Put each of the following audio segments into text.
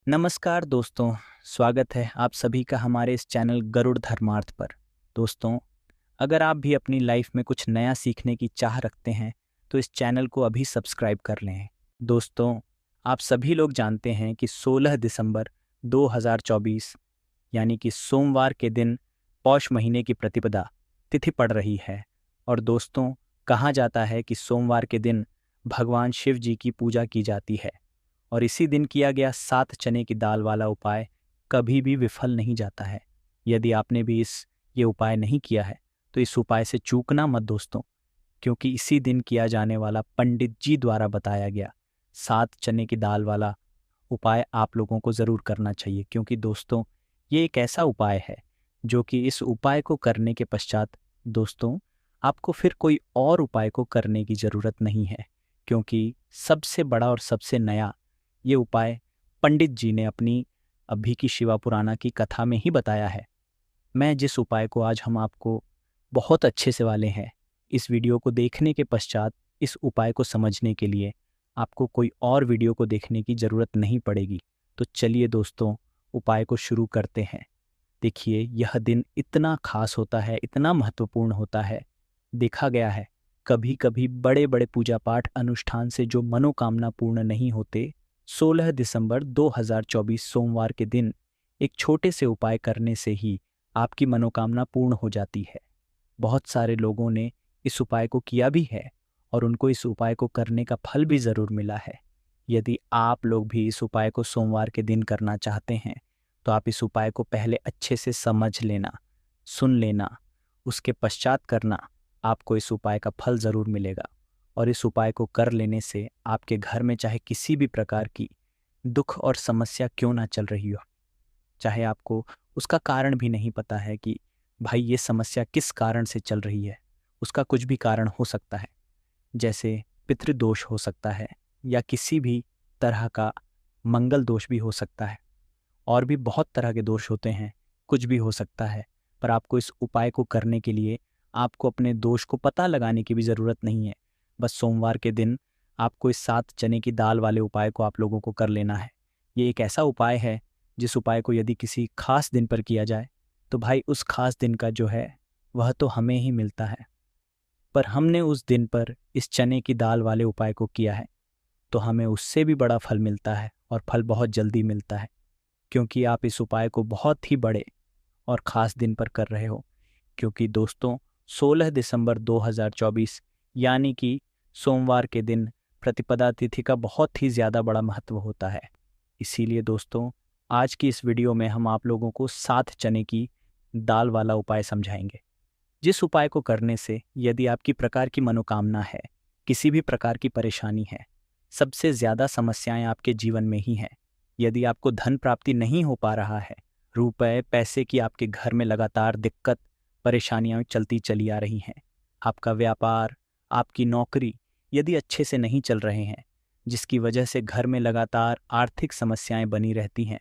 नमस्कार दोस्तों, स्वागत है आप सभी का हमारे इस चैनल गरुड़ धर्मार्थ पर। दोस्तों, अगर आप भी अपनी लाइफ में कुछ नया सीखने की चाह रखते हैं तो इस चैनल को अभी सब्सक्राइब कर लें। दोस्तों, आप सभी लोग जानते हैं कि 16 दिसंबर 2024 यानी कि सोमवार के दिन पौष महीने की प्रतिपदा तिथि पड़ रही है। और दोस्तों, कहा जाता है कि सोमवार के दिन भगवान शिव जी की पूजा की जाती है और इसी दिन किया गया 7 चने की दाल वाला उपाय कभी भी विफल नहीं जाता है। यदि आपने भी ये उपाय नहीं किया है तो इस उपाय से चूकना मत दोस्तों, क्योंकि इसी दिन किया जाने वाला पंडित जी द्वारा बताया गया 7 चने की दाल वाला उपाय आप लोगों को ज़रूर करना चाहिए। क्योंकि दोस्तों, ये एक ऐसा उपाय है जो कि इस उपाय को करने के पश्चात दोस्तों आपको फिर कोई और उपाय को करने की ज़रूरत नहीं है, क्योंकि सबसे बड़ा और सबसे नया ये उपाय पंडित जी ने अपनी अभी की शिवा पुराना की कथा में ही बताया है। मैं जिस उपाय को आज हम आपको बहुत अच्छे से वाले हैं, इस वीडियो को देखने के पश्चात इस उपाय को समझने के लिए आपको कोई और वीडियो को देखने की ज़रूरत नहीं पड़ेगी। तो चलिए दोस्तों, उपाय को शुरू करते हैं। देखिए, यह दिन इतना खास होता है, इतना महत्वपूर्ण होता है। देखा गया है कभी कभी बड़े बड़े पूजा पाठ अनुष्ठान से जो मनोकामना पूर्ण नहीं होते, 16 दिसंबर 2024 सोमवार के दिन एक छोटे से उपाय करने से ही आपकी मनोकामना पूर्ण हो जाती है। बहुत सारे लोगों ने इस उपाय को किया भी है और उनको इस उपाय को करने का फल भी ज़रूर मिला है। यदि आप लोग भी इस उपाय को सोमवार के दिन करना चाहते हैं तो आप इस उपाय को पहले अच्छे से समझ लेना, सुन लेना, उसके पश्चात करना। आपको इस उपाय का फल ज़रूर मिलेगा और इस उपाय को कर लेने से आपके घर में चाहे किसी भी प्रकार की दुख और समस्या क्यों ना चल रही हो, चाहे आपको उसका कारण भी नहीं पता है कि भाई ये समस्या किस कारण से चल रही है, उसका कुछ भी कारण हो सकता है। जैसे पितृदोष हो सकता है या किसी भी तरह का मंगल दोष भी हो सकता है, और भी बहुत तरह के दोष होते हैं, कुछ भी हो सकता है। पर आपको इस उपाय को करने के लिए आपको अपने दोष को पता लगाने की भी ज़रूरत नहीं है। बस सोमवार के दिन आपको इस 7 चने की दाल वाले उपाय को आप लोगों को कर लेना है। ये एक ऐसा उपाय है जिस उपाय को यदि किसी खास दिन पर किया जाए तो भाई उस खास दिन का जो है वह तो हमें ही मिलता है। पर हमने उस दिन पर इस चने की दाल वाले उपाय को किया है तो हमें उससे भी बड़ा फल मिलता है, और फल बहुत जल्दी मिलता है, क्योंकि आप इस उपाय को बहुत ही बड़े और ख़ास दिन पर कर रहे हो। क्योंकि दोस्तों, 16 दिसंबर 2024 यानी कि सोमवार के दिन प्रतिपदा तिथि का बहुत ही ज़्यादा बड़ा महत्व होता है। इसीलिए दोस्तों, आज की इस वीडियो में हम आप लोगों को 7 चने की दाल वाला उपाय समझाएंगे, जिस उपाय को करने से यदि आपकी प्रकार की मनोकामना है, किसी भी प्रकार की परेशानी है, सबसे ज़्यादा समस्याएं आपके जीवन में ही हैं। यदि आपको धन प्राप्ति नहीं हो पा रहा है, रुपए पैसे की आपके घर में लगातार दिक्कत परेशानियां चलती चली आ रही हैं, आपका व्यापार, आपकी नौकरी यदि अच्छे से नहीं चल रहे हैं, जिसकी वजह से घर में लगातार आर्थिक समस्याएं बनी रहती हैं,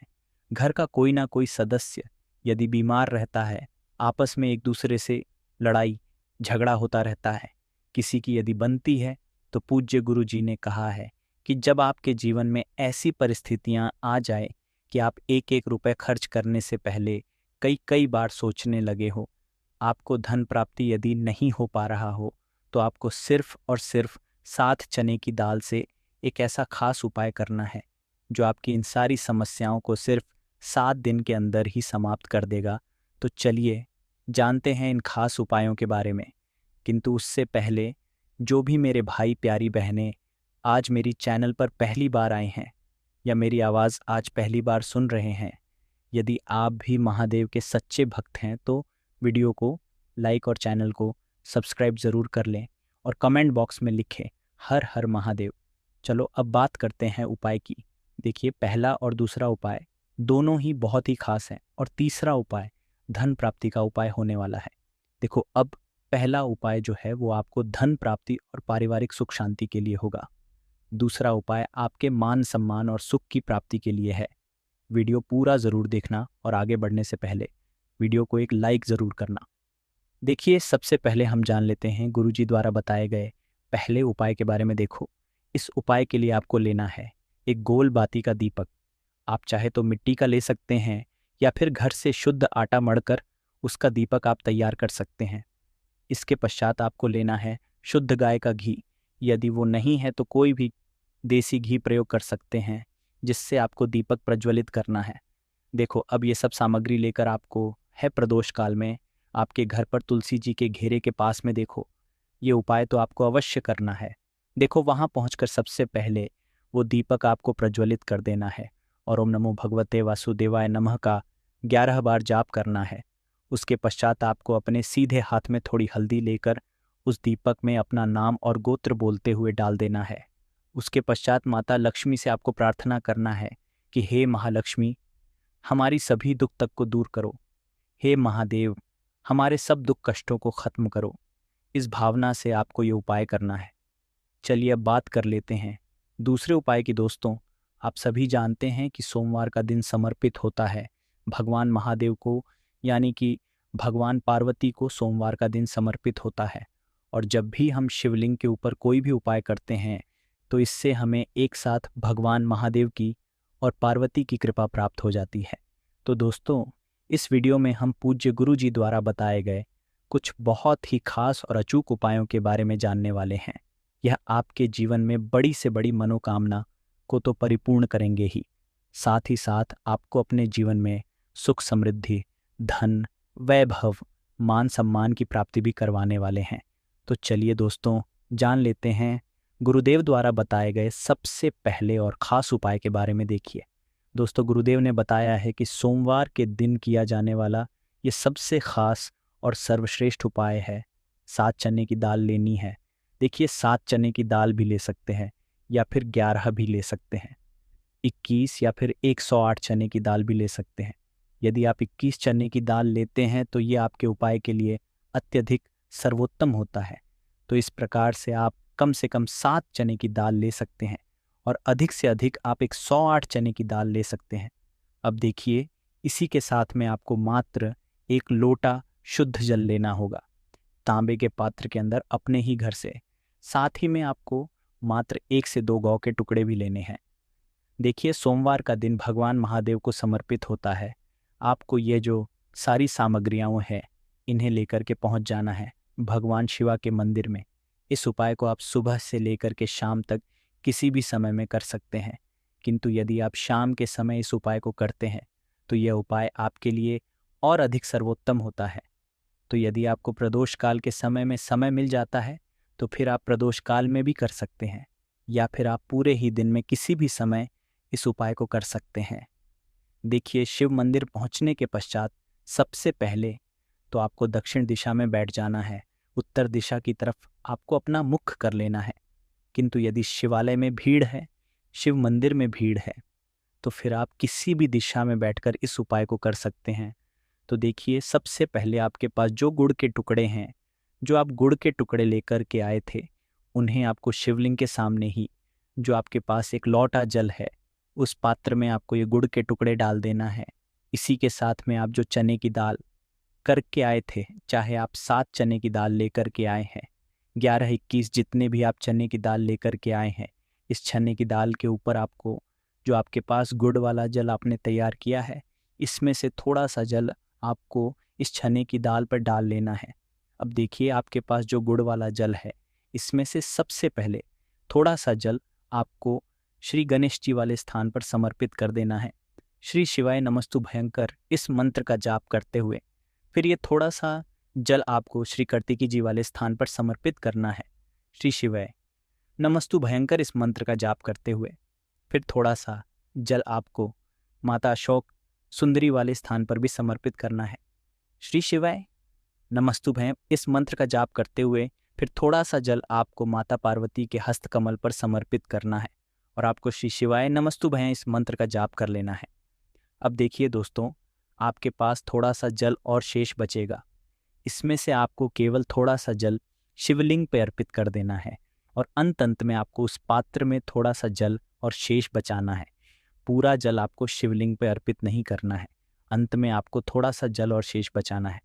घर का कोई ना कोई सदस्य यदि बीमार रहता है, आपस में एक दूसरे से लड़ाई झगड़ा होता रहता है, किसी की यदि बनती है, तो पूज्य गुरु जी ने कहा है कि जब आपके जीवन में ऐसी परिस्थितियां आ जाए कि आप एक एक रुपए खर्च करने से पहले कई कई बार सोचने लगे हो, आपको धन प्राप्ति यदि नहीं हो पा रहा हो, तो आपको सिर्फ और सिर्फ 7 चने की दाल से एक ऐसा खास उपाय करना है जो आपकी इन सारी समस्याओं को सिर्फ 7 दिन के अंदर ही समाप्त कर देगा। तो चलिए जानते हैं इन खास उपायों के बारे में। किंतु उससे पहले, जो भी मेरे भाई प्यारी बहनें आज मेरी चैनल पर पहली बार आए हैं या मेरी आवाज़ आज पहली बार सुन रहे हैं, यदि आप भी महादेव के सच्चे भक्त हैं तो वीडियो को लाइक और चैनल को सब्सक्राइब ज़रूर कर लें और कमेंट बॉक्स में लिखें हर हर महादेव। चलो अब बात करते हैं उपाय की। देखिए, पहला और दूसरा उपाय दोनों ही बहुत ही खास हैं और तीसरा उपाय धन प्राप्ति का उपाय होने वाला है। देखो, अब पहला उपाय जो है वो आपको धन प्राप्ति और पारिवारिक सुख शांति के लिए होगा। दूसरा उपाय आपके मान सम्मान और सुख की प्राप्ति के लिए है। वीडियो पूरा ज़रूर देखना और आगे बढ़ने से पहले वीडियो को एक लाइक ज़रूर करना। देखिए, सबसे पहले हम जान लेते हैं गुरुजी द्वारा बताए गए पहले उपाय के बारे में। देखो, इस उपाय के लिए आपको लेना है एक गोल बाती का दीपक। आप चाहे तो मिट्टी का ले सकते हैं या फिर घर से शुद्ध आटा मढ़कर उसका दीपक आप तैयार कर सकते हैं। इसके पश्चात आपको लेना है शुद्ध गाय का घी। यदि वो नहीं है तो कोई भी देसी घी प्रयोग कर सकते हैं, जिससे आपको दीपक प्रज्वलित करना है। देखो, अब ये सब सामग्री लेकर आपको है प्रदोष काल में आपके घर पर तुलसी जी के घेरे के पास में देखो, ये उपाय तो आपको अवश्य करना है। देखो, वहाँ पहुँचकर सबसे पहले वो दीपक आपको प्रज्वलित कर देना है और ओम नमो भगवते वासुदेवाय नमः का 11 बार जाप करना है। उसके पश्चात आपको अपने सीधे हाथ में थोड़ी हल्दी लेकर उस दीपक में अपना नाम और गोत्र बोलते हुए डाल देना है। उसके पश्चात माता लक्ष्मी से आपको प्रार्थना करना है कि हे महालक्ष्मी, हमारी सभी दुख तक को दूर करो। हे महादेव, हमारे सब दुख कष्टों को खत्म करो। इस भावना से आपको ये उपाय करना है। चलिए अब बात कर लेते हैं दूसरे उपाय की। दोस्तों, आप सभी जानते हैं कि सोमवार का दिन समर्पित होता है भगवान महादेव को, यानी कि भगवान पार्वती को सोमवार का दिन समर्पित होता है। और जब भी हम शिवलिंग के ऊपर कोई भी उपाय करते हैं तो इससे हमें एक साथ भगवान महादेव की और पार्वती की कृपा प्राप्त हो जाती है। तो दोस्तों, इस वीडियो में हम पूज्य गुरु जी द्वारा बताए गए कुछ बहुत ही खास और अचूक उपायों के बारे में जानने वाले हैं। यह आपके जीवन में बड़ी से बड़ी मनोकामना को तो परिपूर्ण करेंगे ही, साथ ही साथ आपको अपने जीवन में सुख समृद्धि, धन, वैभव, मान सम्मान की प्राप्ति भी करवाने वाले हैं। तो चलिए दोस्तों, जान लेते हैं गुरुदेव द्वारा बताए गए सबसे पहले और ख़ास उपाय के बारे में। देखिए दोस्तों, गुरुदेव ने बताया है कि सोमवार के दिन किया जाने वाला ये सबसे ख़ास और सर्वश्रेष्ठ उपाय है। 7 चने की दाल लेनी है। देखिए, 7 चने की दाल भी ले सकते हैं या फिर 11 भी ले सकते हैं। 21 या फिर 108 चने की दाल भी ले सकते हैं। यदि आप 21 चने की दाल लेते हैं तो ये आपके उपाय के लिए अत्यधिक सर्वोत्तम होता है। तो इस प्रकार से कम 7 चने की दाल ले सकते हैं और अधिक से अधिक आप 108 चने की दाल ले सकते हैं। अब देखिए, इसी के साथ में आपको मात्र 1 लोटा शुद्ध जल लेना होगा, तांबे के पात्र के अंदर अपने ही घर से। साथ ही में आपको मात्र 1 से 2 गौ के टुकड़े भी लेने हैं। देखिए, सोमवार का दिन भगवान महादेव को समर्पित होता है। आपको ये जो सारी सामग्रियाँ हैं, इन्हें लेकर के पहुंच जाना है भगवान शिवा के मंदिर में। इस उपाय को आप सुबह से लेकर के शाम तक किसी भी समय में कर सकते हैं, किंतु यदि आप शाम के समय इस उपाय को करते हैं तो यह उपाय आपके लिए और अधिक सर्वोत्तम होता है। तो यदि आपको प्रदोष काल के समय में समय मिल जाता है तो फिर आप प्रदोष काल में भी कर सकते हैं, या फिर आप पूरे ही दिन में किसी भी समय इस उपाय को कर सकते हैं। देखिए, शिव मंदिर पहुंचने के पश्चात सबसे पहले तो आपको दक्षिण दिशा में बैठ जाना है। उत्तर दिशा की तरफ आपको अपना मुख कर लेना है। किंतु यदि शिवालय में भीड़ है, शिव मंदिर में भीड़ है, तो फिर आप किसी भी दिशा में बैठकर इस उपाय को कर सकते हैं। तो देखिए, सबसे पहले आपके पास जो गुड़ के टुकड़े हैं, जो आप गुड़ के टुकड़े लेकर के आए थे, उन्हें आपको शिवलिंग के सामने ही, जो आपके पास एक लौटा जल है, उस पात्र में आपको ये गुड़ के टुकड़े डाल देना है। इसी के साथ में आप जो चने की दाल करके आए थे, चाहे आप 7 चने की दाल लेकर के आए हैं, 11, 21 जितने भी आप चने की दाल लेकर के आए हैं, इस चने की दाल के ऊपर आपको जो आपके पास गुड़ वाला जल आपने तैयार किया है, इसमें से थोड़ा सा जल आपको इस चने की दाल पर डाल लेना है। अब देखिए, आपके पास जो गुड़ वाला जल है, इसमें से सबसे पहले थोड़ा सा जल आपको श्री गणेश जी वाले स्थान पर समर्पित कर देना है। श्री शिवाय नमस्तु भयंकर इस मंत्र का जाप करते हुए फिर ये थोड़ा सा जल आपको श्री कार्तिकी जी वाले स्थान पर समर्पित करना है। श्री शिवाय नमस्तु भयंकर इस मंत्र का जाप करते हुए फिर थोड़ा सा जल आपको माता अशोक सुंदरी वाले स्थान पर भी समर्पित करना है। श्री शिवाय नमस्तु भयं इस मंत्र का जाप करते हुए फिर थोड़ा सा जल आपको माता पार्वती के हस्त कमल पर समर्पित करना है और आपको श्री शिवाय नमस्तु भयं इस मंत्र का जाप कर लेना है। अब देखिए दोस्तों, आपके पास थोड़ा सा जल और शेष बचेगा। इसमें से आपको केवल थोड़ा सा जल शिवलिंग पर अर्पित कर देना है और अंत में आपको उस पात्र में थोड़ा सा जल और शेष बचाना है। पूरा जल आपको शिवलिंग पर अर्पित नहीं करना है, अंत में आपको थोड़ा सा जल और शेष बचाना है।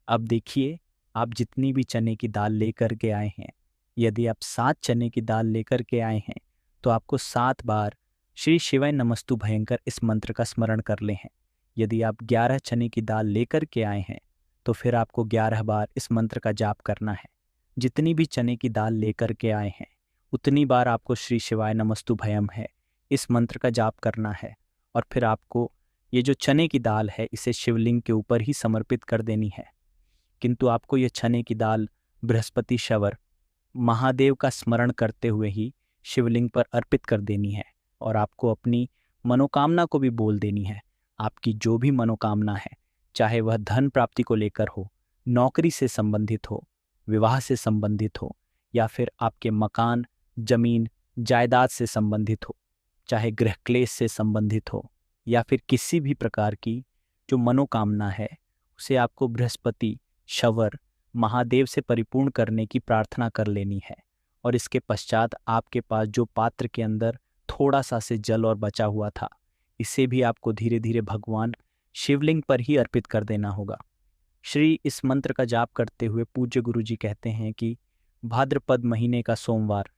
अब देखिए, आप जितनी भी चने की दाल लेकर के आए हैं, यदि आप 7 चने की दाल लेकर के आए हैं तो आपको 7 बार श्री शिवाय नमस्तु भयंकर इस मंत्र का स्मरण कर लें हैं। यदि आप 11 चने की दाल लेकर के आए हैं तो फिर आपको 11 बार इस मंत्र का जाप करना है। जितनी भी चने की दाल लेकर के आए हैं उतनी बार आपको श्री शिवाय नमस्तु भयम है इस मंत्र का जाप करना है। और फिर आपको ये जो चने की दाल है इसे शिवलिंग के ऊपर ही समर्पित कर देनी है। किंतु आपको ये चने की दाल बृहस्पति शवर महादेव का स्मरण करते हुए ही शिवलिंग पर अर्पित कर देनी है। और आपको अपनी मनोकामना को भी बोल देनी है। आपकी जो भी मनोकामना है, चाहे वह धन प्राप्ति को लेकर हो, नौकरी से संबंधित हो, विवाह से संबंधित हो, या फिर आपके मकान, जमीन, जायदाद से संबंधित हो, चाहे गृह क्लेश से संबंधित हो, या फिर किसी भी प्रकार की जो मनोकामना है उसे आपको बृहस्पति शवर महादेव से परिपूर्ण करने की प्रार्थना कर लेनी है। और इसके पश्चात आपके पास जो पात्र के अंदर थोड़ा सा से जल और बचा हुआ था, इसे भी आपको धीरे धीरे भगवान शिवलिंग पर ही अर्पित कर देना होगा। श्री इस मंत्र का जाप करते हुए पूज्य गुरु जी कहते हैं कि भाद्रपद महीने का सोमवार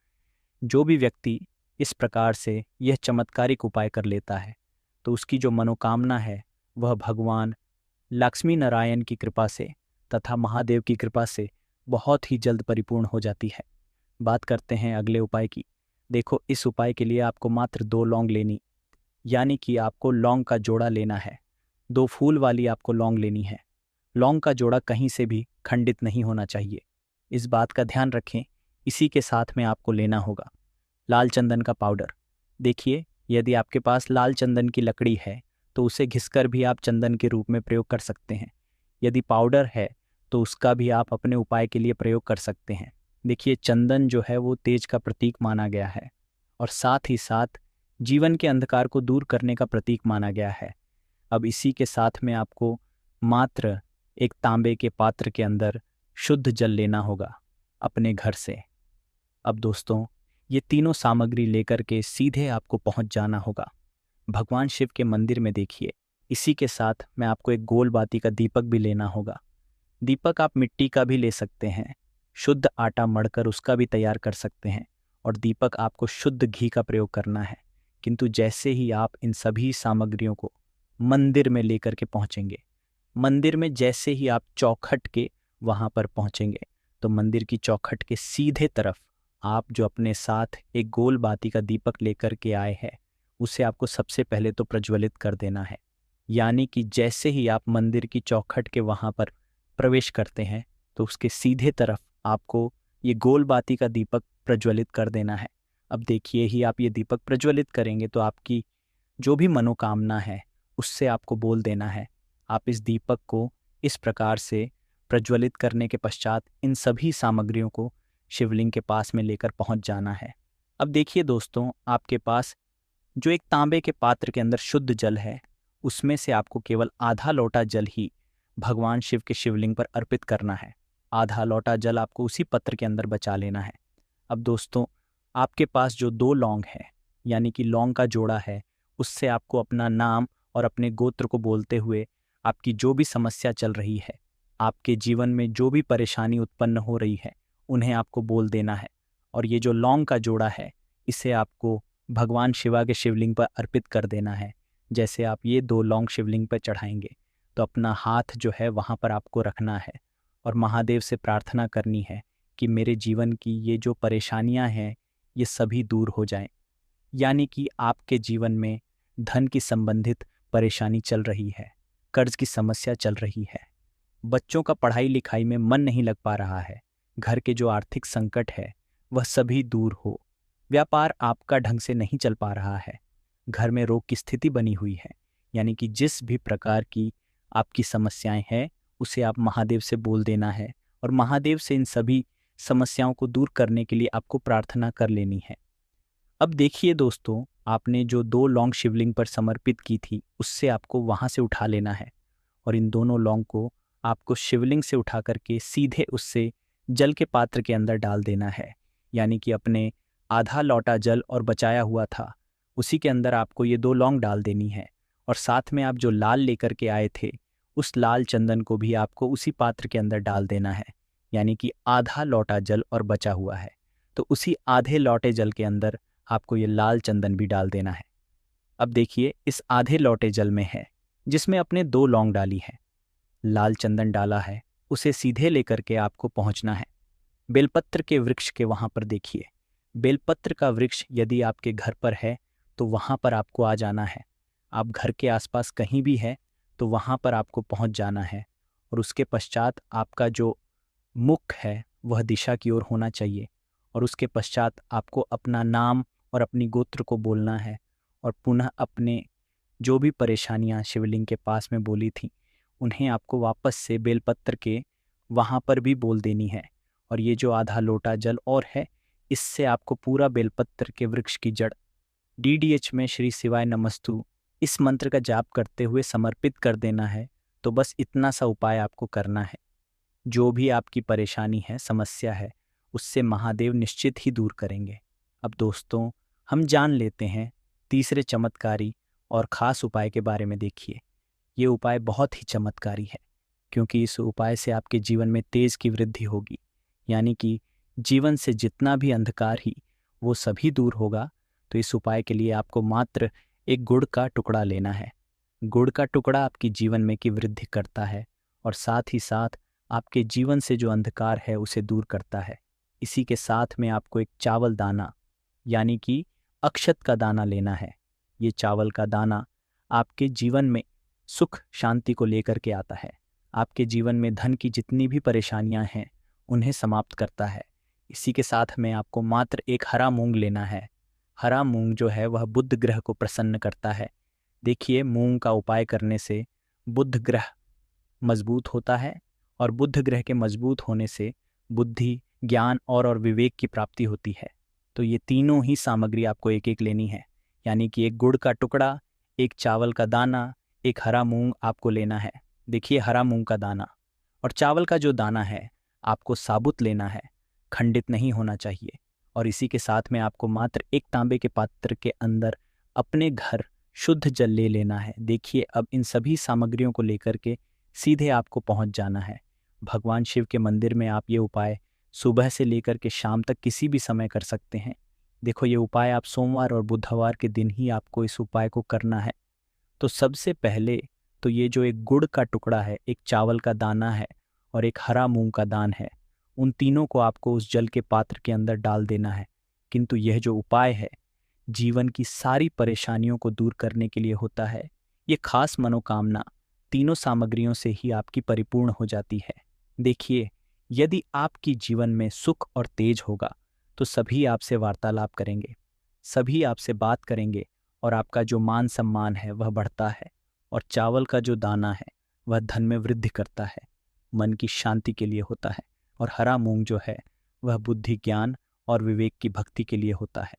जो भी व्यक्ति इस प्रकार से यह चमत्कारिक उपाय कर लेता है तो उसकी जो मनोकामना है वह भगवान लक्ष्मी नारायण की कृपा से तथा महादेव की कृपा से बहुत ही जल्द परिपूर्ण हो जाती है। बात करते हैं अगले उपाय की। देखो, इस उपाय के लिए आपको मात्र 2 लौंग लेनी, यानी कि आपको लौंग का जोड़ा लेना है। 2 फूल वाली आपको लौंग लेनी है। लौंग का जोड़ा कहीं से भी खंडित नहीं होना चाहिए, इस बात का ध्यान रखें। इसी के साथ में आपको लेना होगा लाल चंदन का पाउडर। देखिए, यदि आपके पास लाल चंदन की लकड़ी है तो उसे घिसकर भी आप चंदन के रूप में प्रयोग कर सकते हैं। यदि पाउडर है तो उसका भी आप अपने उपाय के लिए प्रयोग कर सकते हैं। देखिए, चंदन जो है वो तेज का प्रतीक माना गया है और साथ ही साथ जीवन के अंधकार को दूर करने का प्रतीक माना गया है। अब इसी के साथ में आपको मात्र एक तांबे के पात्र के अंदर शुद्ध जल लेना होगा अपने घर से। अब दोस्तों, ये तीनों सामग्री लेकर के सीधे आपको पहुंच जाना होगा भगवान शिव के मंदिर में। देखिए, इसी के साथ में आपको एक गोल बाती का दीपक भी लेना होगा। दीपक आप मिट्टी का भी ले सकते हैं, शुद्ध आटा मढ़कर उसका भी तैयार कर सकते हैं। और दीपक आपको शुद्ध घी का प्रयोग करना है। किंतु जैसे ही आप इन सभी सामग्रियों को मंदिर में लेकर के पहुंचेंगे, मंदिर में जैसे ही आप चौखट के वहां पर पहुंचेंगे तो मंदिर की चौखट के सीधे तरफ आप जो अपने साथ एक गोल बाती का दीपक लेकर के आए हैं उसे आपको सबसे पहले तो प्रज्वलित कर देना है। यानी कि जैसे ही आप मंदिर की चौखट के वहां पर प्रवेश करते हैं तो उसके सीधे तरफ आपको ये गोल बाती का दीपक प्रज्वलित कर देना है। अब देखिए, ही आप ये दीपक प्रज्वलित करेंगे तो आपकी जो भी मनोकामना है उससे आपको बोल देना है। आप इस दीपक को इस प्रकार से प्रज्वलित करने के पश्चात इन सभी सामग्रियों को शिवलिंग के पास में लेकर पहुंच जाना है। अब देखिए दोस्तों, आपके पास जो एक तांबे के पात्र के अंदर शुद्ध जल है उसमें से आपको केवल आधा लोटा जल ही भगवान शिव के शिवलिंग पर अर्पित करना है। आधा लोटा जल आपको उसी पत्र के अंदर बचा लेना है। अब दोस्तों, आपके पास जो 2 लौंग है, यानी कि लौंग का जोड़ा है, उससे आपको अपना नाम और अपने गोत्र को बोलते हुए आपकी जो भी समस्या चल रही है, आपके जीवन में जो भी परेशानी उत्पन्न हो रही है, उन्हें आपको बोल देना है। और ये जो लौंग का जोड़ा है इसे आपको भगवान शिवा के शिवलिंग पर अर्पित कर देना है। जैसे आप ये 2 लौंग शिवलिंग पर चढ़ाएंगे तो अपना हाथ जो है वहाँ पर आपको रखना है और महादेव से प्रार्थना करनी है कि मेरे जीवन की ये जो परेशानियां हैं ये सभी दूर हो जाएं। यानी कि आपके जीवन में धन की संबंधित परेशानी चल रही है, कर्ज की समस्या चल रही है, बच्चों का पढ़ाई लिखाई में मन नहीं लग पा रहा है, घर के जो आर्थिक संकट है वह सभी दूर हो, व्यापार आपका ढंग से नहीं चल पा रहा है, घर में रोग की स्थिति बनी हुई है। यानी कि जिस भी प्रकार की आपकी समस्याएं हैं उसे आप महादेव से बोल देना है और महादेव से इन सभी समस्याओं को दूर करने के लिए आपको प्रार्थना कर लेनी है। अब देखिए दोस्तों, आपने जो 2 लौंग शिवलिंग पर समर्पित की थी उससे आपको वहां से उठा लेना है और इन दोनों लौंग को आपको शिवलिंग से उठा करके सीधे उससे जल के पात्र के अंदर डाल देना है। यानी कि अपने आधा लोटा जल और बचाया हुआ था उसी के अंदर आपको ये 2 लौंग डाल देनी है। और साथ में आप जो लाल लेकर के आए थे उस लाल चंदन को भी आपको उसी पात्र के अंदर डाल देना है। यानी कि आधा लोटा जल और बचा हुआ है तो उसी आधे लोटे जल के अंदर आपको ये लाल चंदन भी डाल देना है। अब देखिए इस आधे लौटे जल में है, जिसमें अपने 2 लौंग डाली है, लाल चंदन डाला है, उसे सीधे लेकर के आपको पहुंचना है बेलपत्र के वृक्ष के वहां पर। देखिए बेलपत्र का वृक्ष यदि आपके घर पर है तो वहां पर आपको आ जाना है। आप घर के आसपास कहीं भी है तो वहां पर आपको पहुंच जाना है। और उसके पश्चात आपका जो मुख है वह दिशा की ओर होना चाहिए। और उसके पश्चात आपको अपना नाम और अपनी गोत्र को बोलना है और पुनः अपने जो भी परेशानियां शिवलिंग के पास में बोली थी उन्हें आपको वापस से बेलपत्र के वहाँ पर भी बोल देनी है। और ये जो आधा लोटा जल और है, इससे आपको पूरा बेलपत्र के वृक्ष की जड़ DDH में श्री शिवाय नमस्तु इस मंत्र का जाप करते हुए समर्पित कर देना है। तो बस इतना सा उपाय आपको करना है। जो भी आपकी परेशानी है, समस्या है, उससे महादेव निश्चित ही दूर करेंगे। अब दोस्तों हम जान लेते हैं तीसरे चमत्कारी और ख़ास उपाय के बारे में। देखिए ये उपाय बहुत ही चमत्कारी है, क्योंकि इस उपाय से आपके जीवन में तेज की वृद्धि होगी, यानी कि जीवन से जितना भी अंधकार ही वो सभी दूर होगा। तो इस उपाय के लिए आपको मात्र एक गुड़ का टुकड़ा लेना है। गुड़ का टुकड़ा आपकी जीवन में की वृद्धि करता है और साथ ही साथ आपके जीवन से जो अंधकार है उसे दूर करता है। इसी के साथ में आपको एक चावल दाना यानी कि अक्षत का दाना लेना है। ये चावल का दाना आपके जीवन में सुख शांति को लेकर के आता है। आपके जीवन में धन की जितनी भी परेशानियां हैं उन्हें समाप्त करता है। इसी के साथ में आपको मात्र एक हरा मूंग लेना है। हरा मूंग जो है वह बुध ग्रह को प्रसन्न करता है। देखिए मूंग का उपाय करने से बुध ग्रह मजबूत होता है और बुध ग्रह के मजबूत होने से बुद्धि, ज्ञान और विवेक की प्राप्ति होती है। तो ये तीनों ही सामग्री आपको एक एक लेनी है, यानी कि एक गुड़ का टुकड़ा, एक चावल का दाना, एक हरा मूंग आपको लेना है। देखिए हरा मूंग का दाना और चावल का जो दाना है आपको साबुत लेना है, खंडित नहीं होना चाहिए। और इसी के साथ में आपको मात्र एक तांबे के पात्र के अंदर अपने घर शुद्ध जल ले लेना है। देखिए अब इन सभी सामग्रियों को लेकर के सीधे आपको पहुंच जाना है भगवान शिव के मंदिर में। आप ये उपाय सुबह से लेकर के शाम तक किसी भी समय कर सकते हैं। देखो ये उपाय आप सोमवार और बुधवार के दिन ही आपको इस उपाय को करना है। तो सबसे पहले तो ये जो एक गुड़ का टुकड़ा है, एक चावल का दाना है और एक हरा मूंग का दान है, उन तीनों को आपको उस जल के पात्र के अंदर डाल देना है। किंतु यह जो उपाय है जीवन की सारी परेशानियों को दूर करने के लिए होता है। ये खास मनोकामना तीनों सामग्रियों से ही आपकी परिपूर्ण हो जाती है। देखिए यदि आपकी जीवन में सुख और तेज होगा तो सभी आपसे वार्तालाप करेंगे, सभी आपसे बात करेंगे और आपका जो मान सम्मान है वह बढ़ता है। और चावल का जो दाना है वह धन में वृद्धि करता है, मन की शांति के लिए होता है। और हरा मूंग जो है वह बुद्धि, ज्ञान और विवेक की भक्ति के लिए होता है।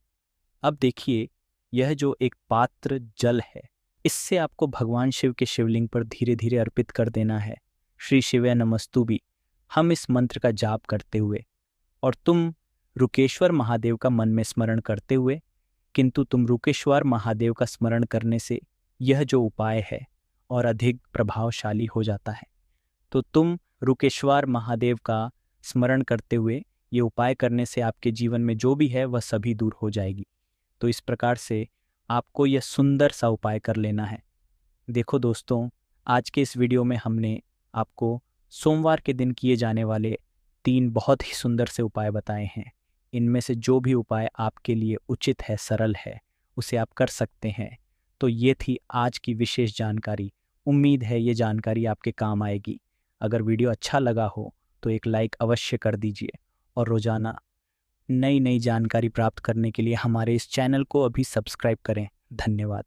अब देखिए यह जो एक पात्र जल है, इससे आपको भगवान शिव के शिवलिंग पर धीरे धीरे अर्पित कर देना है। श्री शिवाय नमस्तु भी हम इस मंत्र का जाप करते हुए और तुम रुकेश्वर महादेव का मन में स्मरण करते हुए, किंतु तुम रुकेश्वर महादेव का स्मरण करने से यह जो उपाय है और अधिक प्रभावशाली हो जाता है। तो तुम रुकेश्वर महादेव का स्मरण करते हुए ये उपाय करने से आपके जीवन में जो भी है वह सभी दूर हो जाएगी। तो इस प्रकार से आपको यह सुंदर सा उपाय कर लेना है। देखो दोस्तों आज के इस वीडियो में हमने आपको सोमवार के दिन किए जाने वाले 3 बहुत ही सुंदर से उपाय बताए हैं। इनमें से जो भी उपाय आपके लिए उचित है, सरल है, उसे आप कर सकते हैं। तो ये थी आज की विशेष जानकारी। उम्मीद है ये जानकारी आपके काम आएगी। अगर वीडियो अच्छा लगा हो तो एक लाइक अवश्य कर दीजिए और रोजाना नई नई जानकारी प्राप्त करने के लिए हमारे इस चैनल को अभी सब्सक्राइब करें। धन्यवाद।